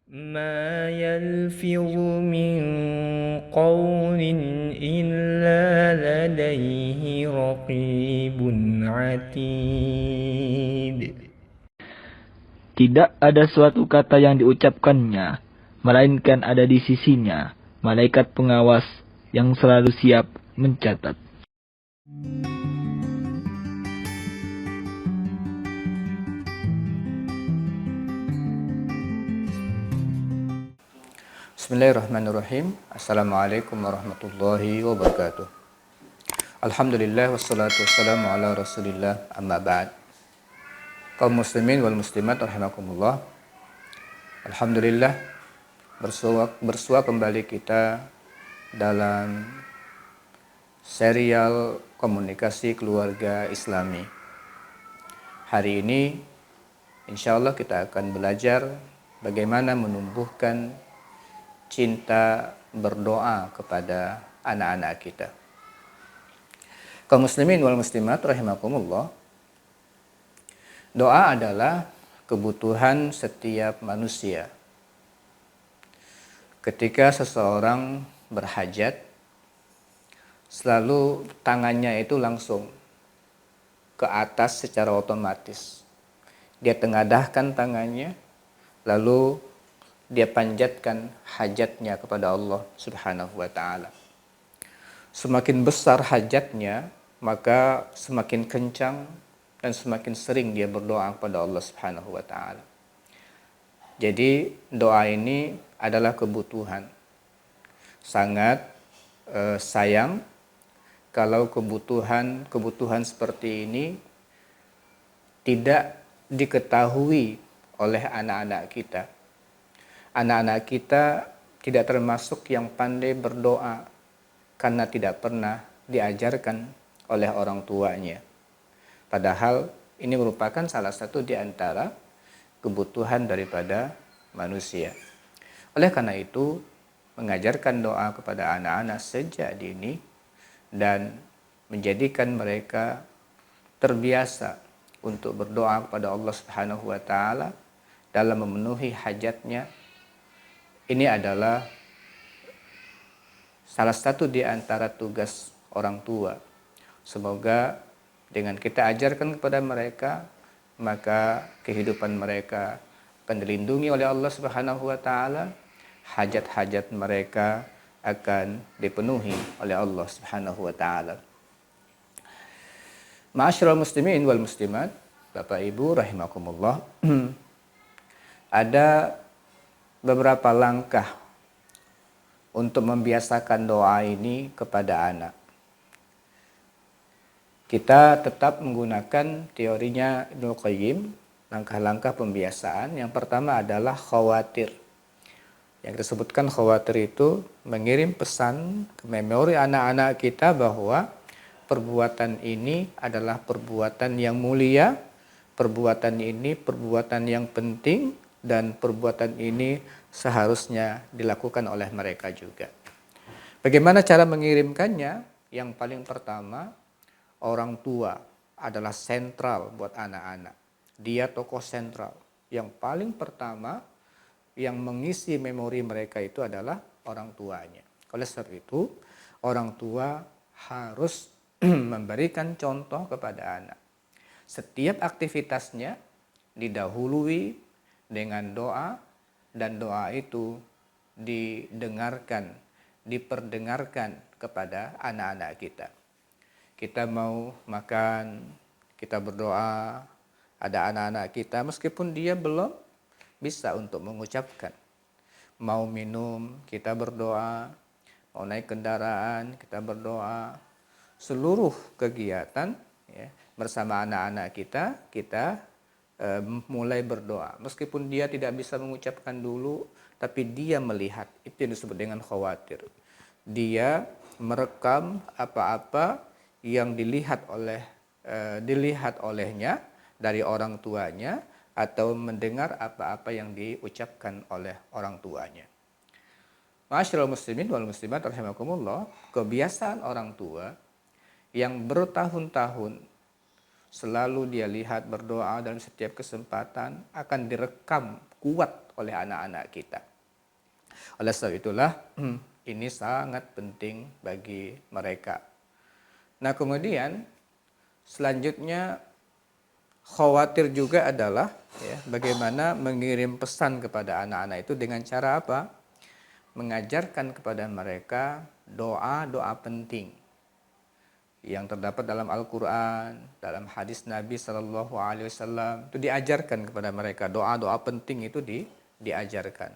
ما يلفظ من قول إلا لديه رقيب عتيد. Tidak ada suatu kata yang diucapkannya, melainkan ada di sisinya malaikat pengawas yang selalu siap mencatat. Bismillahirrahmanirrahim. Assalamualaikum warahmatullahi wabarakatuh. Alhamdulillah wassalatu wassalamu ala rasulillah amma ba'd. Kaum muslimin wal muslimat rahimakumullah. Alhamdulillah bersua kembali kita dalam serial komunikasi keluarga Islami. Hari ini insyaallah kita akan belajar bagaimana menumbuhkan cinta berdoa kepada anak-anak kita. Kaum muslimin wal muslimat rahimakumullah. Doa adalah kebutuhan setiap manusia. Ketika seseorang berhajat, selalu tangannya itu langsung ke atas secara otomatis. Dia tengadahkan tangannya, lalu dia panjatkan hajatnya kepada Allah Subhanahu wa taala. Semakin besar hajatnya, maka semakin kencang dan semakin sering dia berdoa kepada Allah Subhanahu wa taala. Jadi doa ini adalah kebutuhan. Sangat sayang kalau kebutuhan seperti ini tidak diketahui oleh anak-anak kita. Anak-anak kita tidak termasuk yang pandai berdoa karena tidak pernah diajarkan oleh orang tuanya. Padahal ini merupakan salah satu di antara kebutuhan daripada manusia. Oleh karena itu, mengajarkan doa kepada anak-anak sejak dini dan menjadikan mereka terbiasa untuk berdoa kepada Allah Subhanahu wa taala dalam memenuhi hajatnya. Ini adalah salah satu di antara tugas orang tua. Semoga dengan kita ajarkan kepada mereka, maka kehidupan mereka akan dilindungi oleh Allah Subhanahu wa taala, hajat-hajat mereka akan dipenuhi oleh Allah Subhanahu wa taala. Ma'asyiral muslimin wal muslimat, Bapak Ibu rahimakumullah. Ada beberapa langkah untuk membiasakan doa ini kepada anak. Kita tetap menggunakan teorinya Ibnu Qayyim, langkah-langkah pembiasaan. Yang pertama adalah khawatir. Yang disebutkan khawatir itu mengirim pesan ke memori anak-anak kita bahwa perbuatan ini adalah perbuatan yang mulia, perbuatan ini perbuatan yang penting, dan perbuatan ini seharusnya dilakukan oleh mereka juga. Bagaimana cara mengirimkannya? Yang paling pertama, orang tua adalah sentral buat anak-anak. Dia tokoh sentral. Yang paling pertama yang mengisi memori mereka itu adalah orang tuanya. Oleh sebab itu, orang tua harus memberikan contoh kepada anak. Setiap aktivitasnya didahului dengan doa, dan doa itu didengarkan, diperdengarkan kepada anak-anak kita. Kita mau makan, kita berdoa, ada anak-anak kita meskipun dia belum bisa untuk mengucapkan. Mau minum, kita berdoa, mau naik kendaraan, kita berdoa. Seluruh kegiatan ya, bersama anak-anak kita mulai berdoa. Meskipun dia tidak bisa mengucapkan dulu, tapi dia melihat. Itu yang disebut dengan khawatir. Dia merekam apa-apa yang dilihat olehnya dari orang tuanya, atau mendengar apa-apa yang diucapkan oleh orang tuanya. Ma'asyiral muslimin wal muslimat rahimakumullah, kebiasaan orang tua yang bertahun-tahun selalu dia lihat berdoa dalam setiap kesempatan, akan direkam kuat oleh anak-anak kita. Oleh sebab itulah ini sangat penting bagi mereka. Nah, kemudian selanjutnya khawatir juga adalah bagaimana mengirim pesan kepada anak-anak itu dengan cara apa? Mengajarkan kepada mereka doa-doa penting yang terdapat dalam Al-Quran, dalam hadis Nabi Shallallahu Alaihi Wasallam, itu diajarkan kepada mereka. Doa-doa penting itu diajarkan,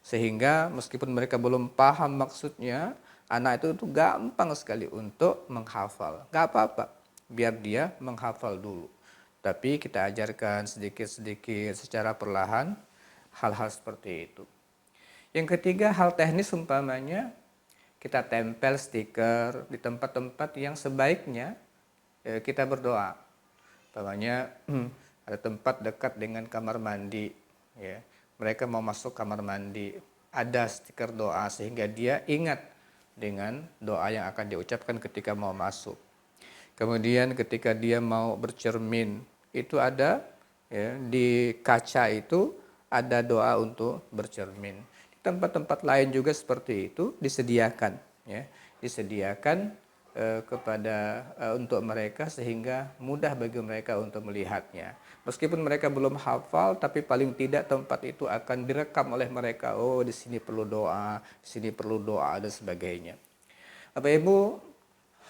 sehingga meskipun mereka belum paham maksudnya, anak itu gampang sekali untuk menghafal. Gak apa-apa, biar dia menghafal dulu, tapi kita ajarkan sedikit-sedikit secara perlahan hal-hal seperti itu. Yang ketiga, hal teknis umpamanya kita tempel stiker di tempat-tempat yang sebaiknya kita berdoa. Umpamanya ada tempat dekat dengan kamar mandi, ya. Mereka mau masuk kamar mandi, ada stiker doa sehingga dia ingat dengan doa yang akan diucapkan ketika mau masuk. Kemudian ketika dia mau bercermin, itu ada di kaca itu ada doa untuk bercermin. Tempat-tempat lain juga seperti itu disediakan, disediakan kepada untuk mereka sehingga mudah bagi mereka untuk melihatnya. Meskipun mereka belum hafal, tapi paling tidak tempat itu akan direkam oleh mereka. Oh, di sini perlu doa, di sini perlu doa dan sebagainya. Bapak Ibu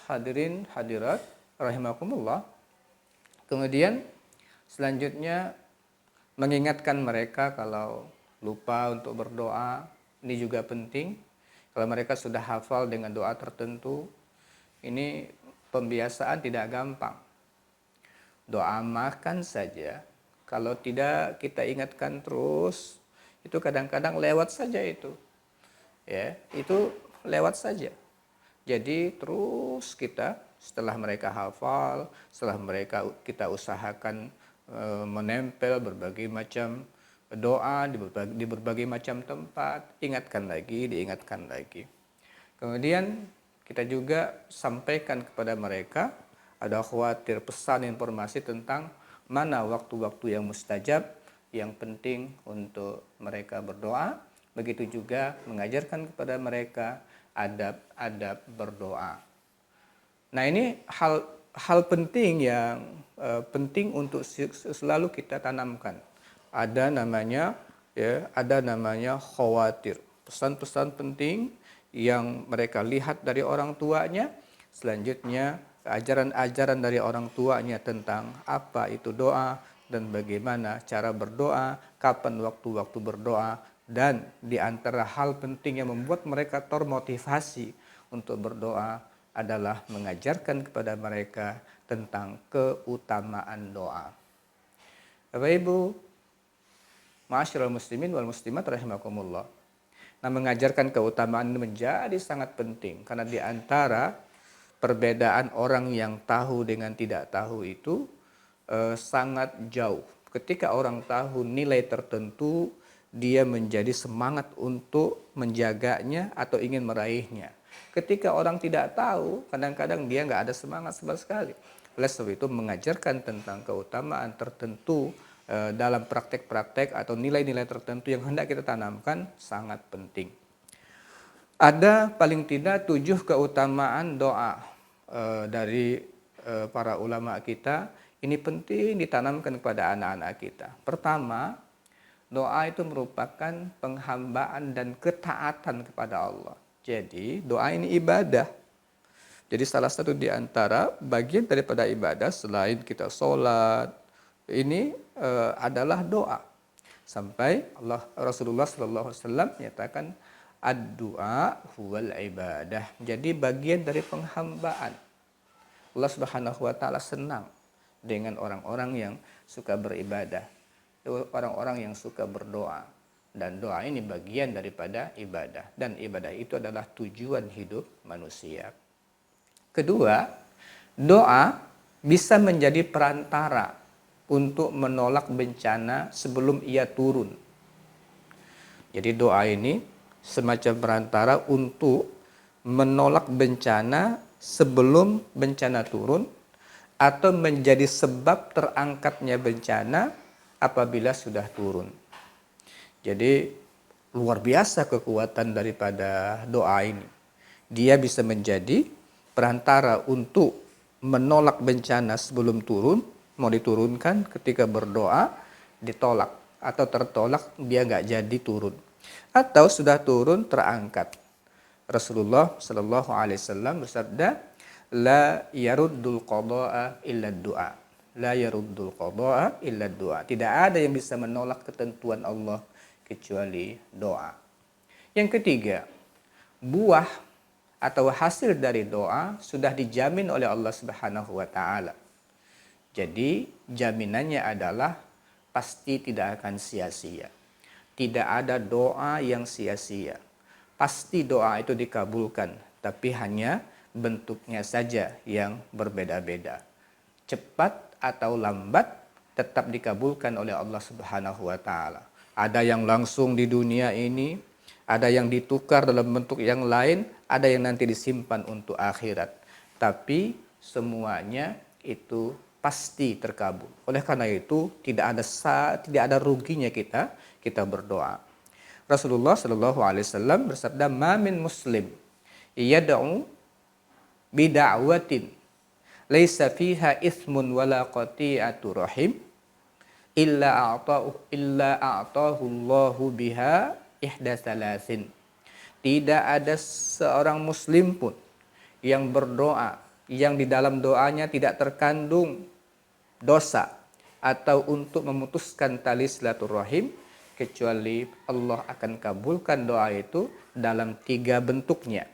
hadirin hadirat rahimakumullah. Kemudian selanjutnya mengingatkan mereka kalau lupa untuk berdoa, ini juga penting. Kalau mereka sudah hafal dengan doa tertentu, ini pembiasaan tidak gampang. Doa makan saja, kalau tidak kita ingatkan terus, itu kadang-kadang lewat saja itu. Itu lewat saja. Jadi terus kita setelah mereka hafal, setelah mereka kita usahakan menempel berbagai macam doa di berbagai macam tempat, diingatkan lagi. Kemudian kita juga sampaikan kepada mereka, ada khawatir pesan informasi tentang mana waktu-waktu yang mustajab, yang penting untuk mereka berdoa. Begitu juga mengajarkan kepada mereka adab-adab berdoa. Nah, ini hal penting yang penting untuk selalu kita tanamkan. Ada namanya khawatir, pesan-pesan penting yang mereka lihat dari orang tuanya, selanjutnya ajaran-ajaran dari orang tuanya tentang apa itu doa dan bagaimana cara berdoa, kapan waktu-waktu berdoa, dan di antara hal penting yang membuat mereka termotivasi untuk berdoa adalah mengajarkan kepada mereka tentang keutamaan doa. Bapak Ibu, ma'asyiral muslimin wal muslimat rahimakumullah. Nah, mengajarkan keutamaan ini menjadi sangat penting karena di antara perbedaan orang yang tahu dengan tidak tahu itu sangat jauh. Ketika orang tahu nilai tertentu, dia menjadi semangat untuk menjaganya atau ingin meraihnya. Ketika orang tidak tahu, kadang-kadang dia nggak ada semangat sama sekali. Oleh sebab itu mengajarkan tentang keutamaan tertentu dalam praktek-praktek atau nilai-nilai tertentu yang hendak kita tanamkan sangat penting. Ada paling tidak 7 keutamaan doa dari para ulama kita. Ini penting ditanamkan kepada anak-anak kita. Pertama, doa itu merupakan penghambaan dan ketaatan kepada Allah. Jadi doa ini ibadah. Jadi salah satu di antara bagian daripada ibadah selain kita sholat, ini adalah doa. Sampai Rasulullah SAW menyatakan ad-du'a huwal ibadah. Jadi bagian dari penghambaan. Allah Subhanahu wa taala senang dengan orang-orang yang suka beribadah, orang-orang yang suka berdoa. Dan doa ini bagian daripada ibadah, dan ibadah itu adalah tujuan hidup manusia. Kedua, doa bisa menjadi perantara untuk menolak bencana sebelum ia turun. Jadi doa ini semacam perantara untuk menolak bencana sebelum bencana turun, atau menjadi sebab terangkatnya bencana apabila sudah turun. Jadi luar biasa kekuatan daripada doa ini. Dia bisa menjadi perantara untuk menolak bencana sebelum turun, mau diturunkan, ketika berdoa ditolak atau tertolak, dia nggak jadi turun. Atau sudah turun terangkat. Rasulullah Shallallahu Alaihi Wasallam bersabda, la yaruddul qada'a illa du'a. La yaruddul qada'a illa du'a. Tidak ada yang bisa menolak ketentuan Allah kecuali doa. Yang ketiga, buah atau hasil dari doa sudah dijamin oleh Allah Subhanahu wa taala. Jadi jaminannya adalah pasti tidak akan sia-sia. Tidak ada doa yang sia-sia. Pasti doa itu dikabulkan, tapi hanya bentuknya saja yang berbeda-beda. Cepat atau lambat tetap dikabulkan oleh Allah Subhanahu wa taala. Ada yang langsung di dunia ini, ada yang ditukar dalam bentuk yang lain, ada yang nanti disimpan untuk akhirat. Tapi semuanya itu pasti terkabul. Oleh karena itu tidak ada ruginya kita berdoa. Rasulullah Shallallahu Alaihi Wasallam bersabda, "Ma min muslim yad'u bida'watin laisa fiha ismun wala qati'atu rahim illa a'tahu Allahu biha ihda salasin." Tidak ada seorang muslim pun yang berdoa yang di dalam doanya tidak terkandung dosa atau untuk memutuskan tali silaturahim, kecuali Allah akan kabulkan doa itu dalam 3 bentuknya.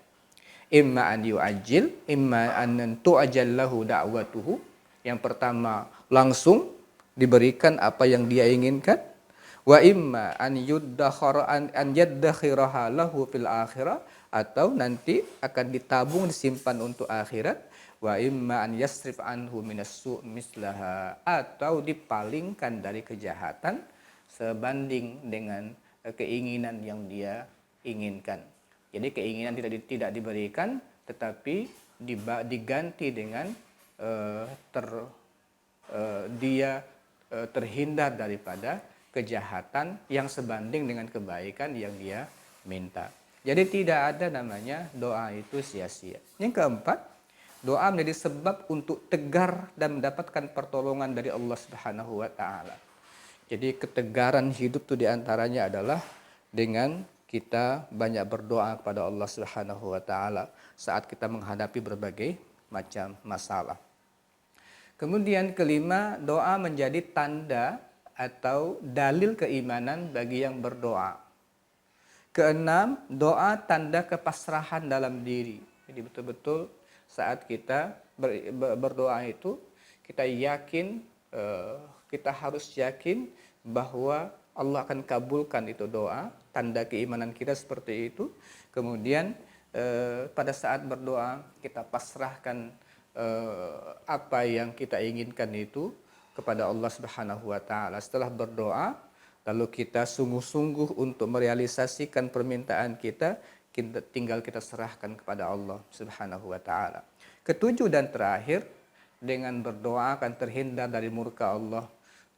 Imma an yu'ajjil, imma an tu'ajallahu da'watuhu. Yang pertama, langsung diberikan apa yang dia inginkan. Wa imma an yaddakhiraha lahu fil akhirah, atau nanti akan ditabung, disimpan untuk akhirat. Wa imma an yasrif anhu minassu' mislaha, atau dipalingkan dari kejahatan sebanding dengan keinginan yang dia inginkan. Jadi keinginan tidak diberikan, tetapi diganti dengan dia terhindar daripada kejahatan yang sebanding dengan kebaikan yang dia minta. Jadi tidak ada namanya doa itu sia-sia. Yang keempat, doa menjadi sebab untuk tegar dan mendapatkan pertolongan dari Allah Subhanahu wa taala. Jadi ketegaran hidup itu diantaranya adalah dengan kita banyak berdoa kepada Allah Subhanahu wa taala saat kita menghadapi berbagai macam masalah. Kemudian kelima, doa menjadi tanda atau dalil keimanan bagi yang berdoa. Keenam, doa tanda kepasrahan dalam diri. Jadi betul-betul saat kita berdoa itu kita yakin, kita harus yakin bahwa Allah akan kabulkan itu doa. Tanda keimanan kita seperti itu. Kemudian pada saat berdoa kita pasrahkan apa yang kita inginkan itu kepada Allah Subhanahu wa taala. Setelah berdoa, lalu kita sungguh-sungguh untuk merealisasikan permintaan kita tinggal kita serahkan kepada Allah Subhanahu wa taala. Ketujuh dan terakhir, dengan berdoa akan terhindar dari murka Allah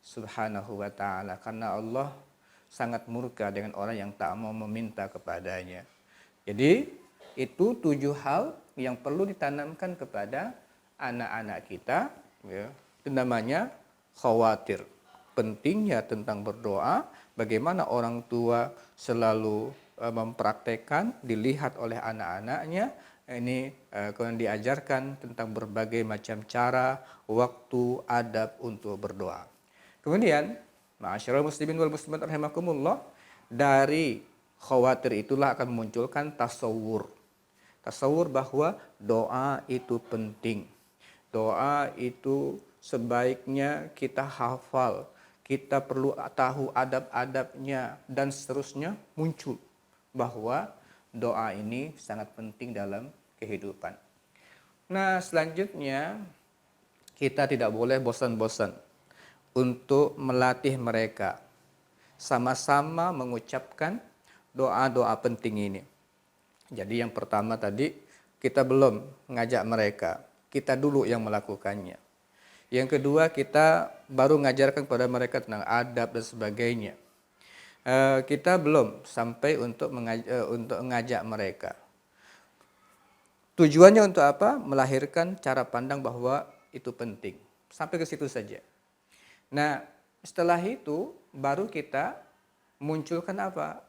Subhanahu wa taala, karena Allah sangat murka dengan orang yang tak mau meminta kepadanya. Jadi itu 7 hal yang perlu ditanamkan kepada anak-anak kita, ya. Itu namanya khawatir. Pentingnya tentang berdoa, bagaimana orang tua selalu mempraktekkan, dilihat oleh anak-anaknya. Ini kemudian diajarkan tentang berbagai macam cara, waktu, adab untuk berdoa. Kemudian, ma'asyiral muslimin wal muslimat rahimakumullah, dari khawatir itulah akan memunculkan tasawur. Tasawur bahwa doa itu penting. Doa itu sebaiknya kita hafal, kita perlu tahu adab-adabnya, dan seterusnya muncul bahwa doa ini sangat penting dalam kehidupan. Nah, selanjutnya kita tidak boleh bosan-bosan untuk melatih mereka sama-sama mengucapkan doa-doa penting ini. Jadi yang pertama tadi, kita belum ngajak mereka, kita dulu yang melakukannya. Yang kedua, kita baru mengajarkan kepada mereka tentang adab dan sebagainya. Kita belum sampai untuk mengajak mereka. Tujuannya untuk apa? Melahirkan cara pandang bahwa itu penting. Sampai ke situ saja. Nah, setelah itu baru kita munculkan apa?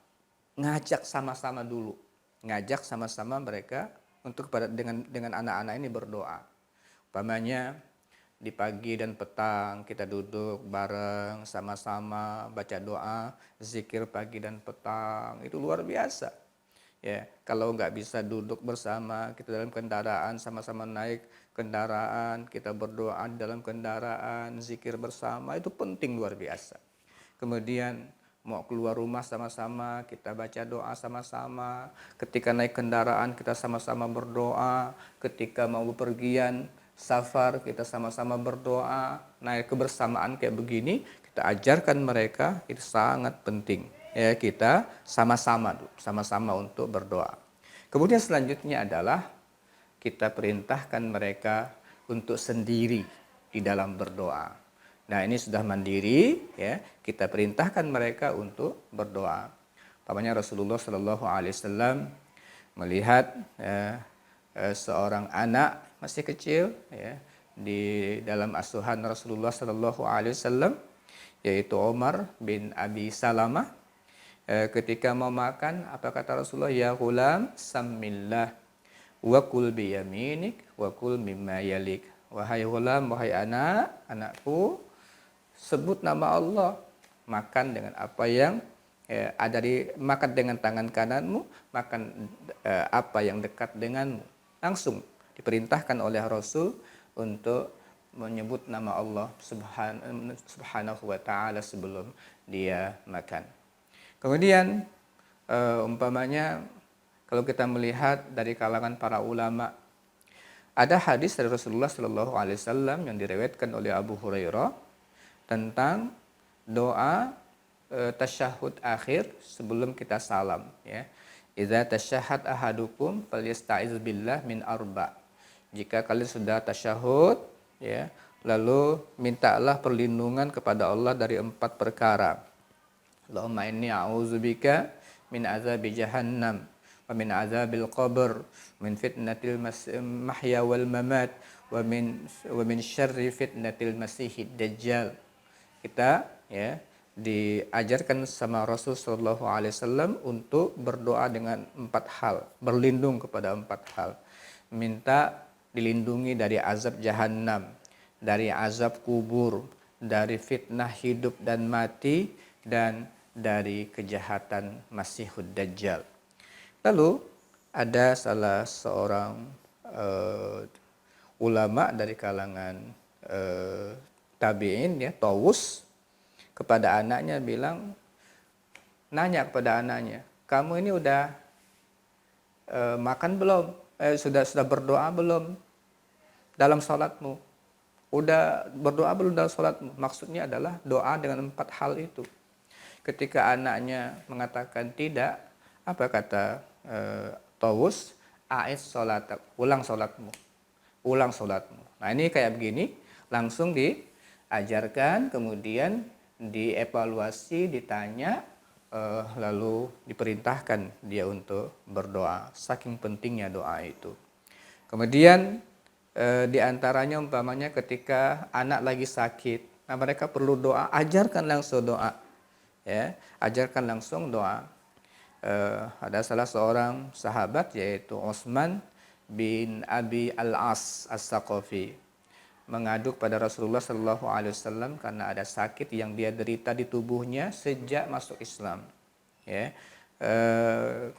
Ngajak sama-sama dulu. Ngajak sama-sama mereka untuk dengan anak-anak ini berdoa. Umpamanya di pagi dan petang kita duduk bareng sama-sama baca doa, zikir pagi dan petang. Itu luar biasa. Ya, kalau nggak bisa duduk bersama, kita dalam kendaraan sama-sama naik kendaraan, kita berdoa di dalam kendaraan, zikir bersama, itu penting luar biasa. Kemudian mau keluar rumah sama-sama, kita baca doa sama-sama. Ketika naik kendaraan kita sama-sama berdoa. Ketika mau bepergian safar kita sama-sama berdoa. Nah, kebersamaan kayak begini kita ajarkan mereka, itu sangat penting. Ya, kita sama-sama untuk berdoa. Kemudian selanjutnya adalah kita perintahkan mereka untuk sendiri di dalam berdoa. Nah, ini sudah mandiri, ya. Kita perintahkan mereka untuk berdoa. Umpamanya Rasulullah Shallallahu Alaihi Wasallam melihat seorang anak masih kecil, ya, di dalam asuhan Rasulullah Shallallahu Alaihi Wasallam, yaitu Umar bin Abi Salamah. Ketika mau makan, apa kata Rasulullah? Ya ghulam, sammillah wa kul biyaminik wa kul mimma yalik. Wahai ghulam, wahai anakku, sebut nama Allah, makan dengan apa yang makan dengan tangan kananmu, makan apa yang dekat denganmu. Langsung diperintahkan oleh Rasul untuk menyebut nama Allah subhanahu wa ta'ala sebelum dia makan. Kemudian umpamanya kalau kita melihat dari kalangan para ulama, ada hadis dari Rasulullah Shallallahu Alaihi Wasallam yang diriwayatkan oleh Abu Hurairah tentang doa tasyahud akhir sebelum kita salam. Ya, idza tasyahhad ahadukum falyasta'iz billah min arba. Jika kalian sudah tasyahud, ya, lalu mintalah perlindungan kepada Allah dari 4 perkara. Allahumma inni a'udzubika min azabi jahannam wa min azabil qabr, min fitnatil mahya wal mamat, wa min syarri fitnatil masihid dajjal. Kita, ya, diajarkan sama Rasul sallallahu alaihi wasallam untuk berdoa dengan 4 hal, berlindung kepada 4 hal. Minta dilindungi dari azab jahannam, dari azab kubur, dari fitnah hidup dan mati, dan dari kejahatan Masihud Dajjal. Lalu ada salah seorang ulama dari kalangan tabi'in, ya, Tawus, kepada anaknya nanya kepada anaknya, kamu ini udah makan belum? Sudah berdoa belum dalam sholatmu? Udah berdoa belum dalam sholatmu? Maksudnya adalah doa dengan 4 hal itu. Ketika anaknya mengatakan tidak, apa kata Tawus? A'id sholatak, ulang sholatmu. Nah, ini kayak begini, langsung diajarkan, kemudian dievaluasi, ditanya, lalu diperintahkan dia untuk berdoa. Saking pentingnya doa itu. Kemudian di antaranya umpamanya ketika anak lagi sakit, nah mereka perlu doa, ajarkan langsung doa. Ya, ajarkan langsung doa. Ada salah seorang sahabat yaitu Utsman bin Abi Al-As As-Saqafi mengadu pada Rasulullah Shallallahu Alaihi Wasallam karena ada sakit yang dia derita di tubuhnya sejak masuk Islam. Ya,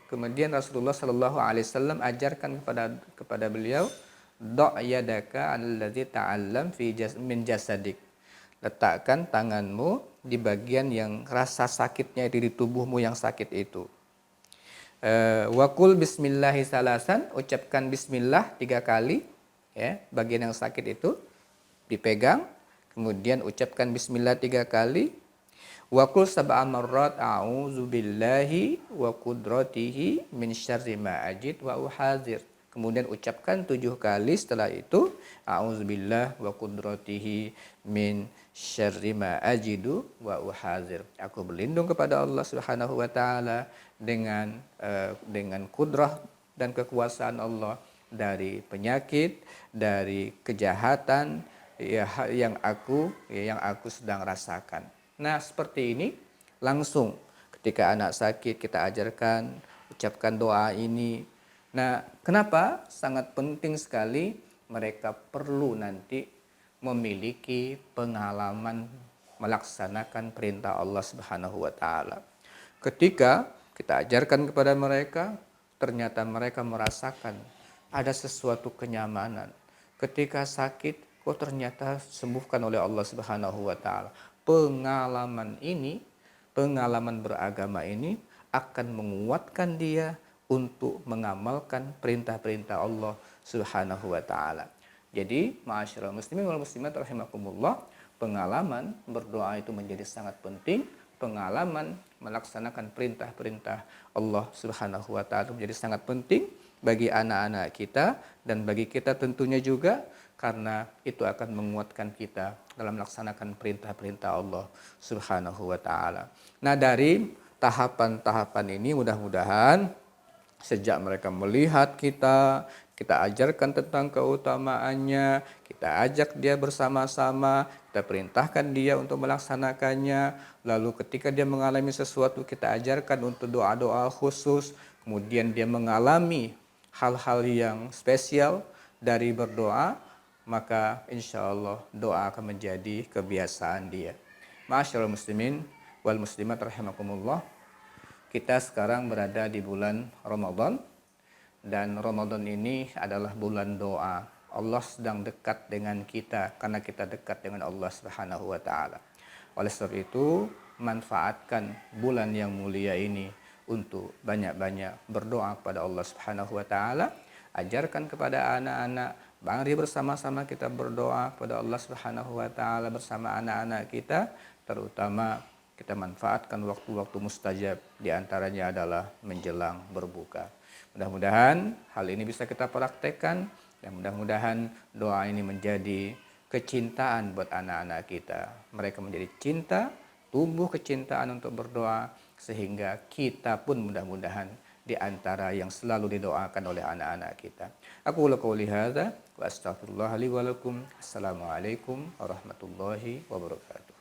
kemudian Rasulullah Shallallahu Alaihi Wasallam ajarkan kepada beliau, do' yadaka alladzi ta'allam min jasadik. Letakkan tanganmu di bagian yang rasa sakitnya di tubuhmu yang sakit itu. Wakul bismillahi salasan, ucapkan bismillah 3 kali, ya, bagian yang sakit itu dipegang, kemudian ucapkan bismillah 3 kali. Wakul sab'a marrat a'udzu billahi wa qudratihi min syarri ma ajid wa uhadzir. kemudian ucapkan 7 kali setelah itu, a'udzubillah wa qudratihi min syarri ma ajidu wa uhazir. Aku berlindung kepada Allah Subhanahu wa taala dengan kudrah dan kekuasaan Allah dari penyakit, dari kejahatan yang aku sedang rasakan. Nah, seperti ini langsung ketika anak sakit kita ajarkan, ucapkan doa ini. Nah, kenapa sangat penting sekali mereka perlu nanti memiliki pengalaman melaksanakan perintah Allah Subhanahu wa taala. Ketika kita ajarkan kepada mereka, ternyata mereka merasakan ada sesuatu kenyamanan. Ketika sakit, kok ternyata sembuhkan oleh Allah Subhanahu wa taala. Pengalaman ini, pengalaman beragama ini akan menguatkan dia untuk mengamalkan perintah-perintah Allah Subhanahu wa taala. Jadi, ma'asyiral muslimin wal muslimat rahimakumullah, pengalaman berdoa itu menjadi sangat penting. Pengalaman melaksanakan perintah-perintah Allah Subhanahu wa taala menjadi sangat penting bagi anak-anak kita dan bagi kita tentunya juga, karena itu akan menguatkan kita dalam melaksanakan perintah-perintah Allah Subhanahu wa taala. Nah, dari tahapan-tahapan ini mudah-mudahan sejak mereka melihat kita ajarkan tentang keutamaannya, kita ajak dia bersama-sama, kita perintahkan dia untuk melaksanakannya. Lalu ketika dia mengalami sesuatu, kita ajarkan untuk doa-doa khusus. Kemudian dia mengalami hal-hal yang spesial dari berdoa, maka insya Allah doa akan menjadi kebiasaan dia. Ma'asyiral muslimin wal muslimat rahimakumullah. Kita sekarang berada di bulan Ramadan, dan Ramadan ini adalah bulan doa. Allah sedang dekat dengan kita karena kita dekat dengan Allah Subhanahu wa taala. Oleh sebab itu, manfaatkan bulan yang mulia ini untuk banyak-banyak berdoa kepada Allah Subhanahu wa taala. Ajarkan kepada anak-anak, mari bersama-sama kita berdoa kepada Allah Subhanahu wa taala bersama anak-anak kita, terutama kita manfaatkan waktu-waktu mustajab, di antaranya adalah menjelang berbuka. Mudah-mudahan hal ini bisa kita praktekkan, dan mudah-mudahan doa ini menjadi kecintaan buat anak-anak kita. Mereka menjadi cinta, tumbuh kecintaan untuk berdoa, sehingga kita pun mudah-mudahan di antara yang selalu didoakan oleh anak-anak kita. Aku qouli hadza wa astaghfirullah li wa lakum. Assalamualaikum warahmatullahi wabarakatuh.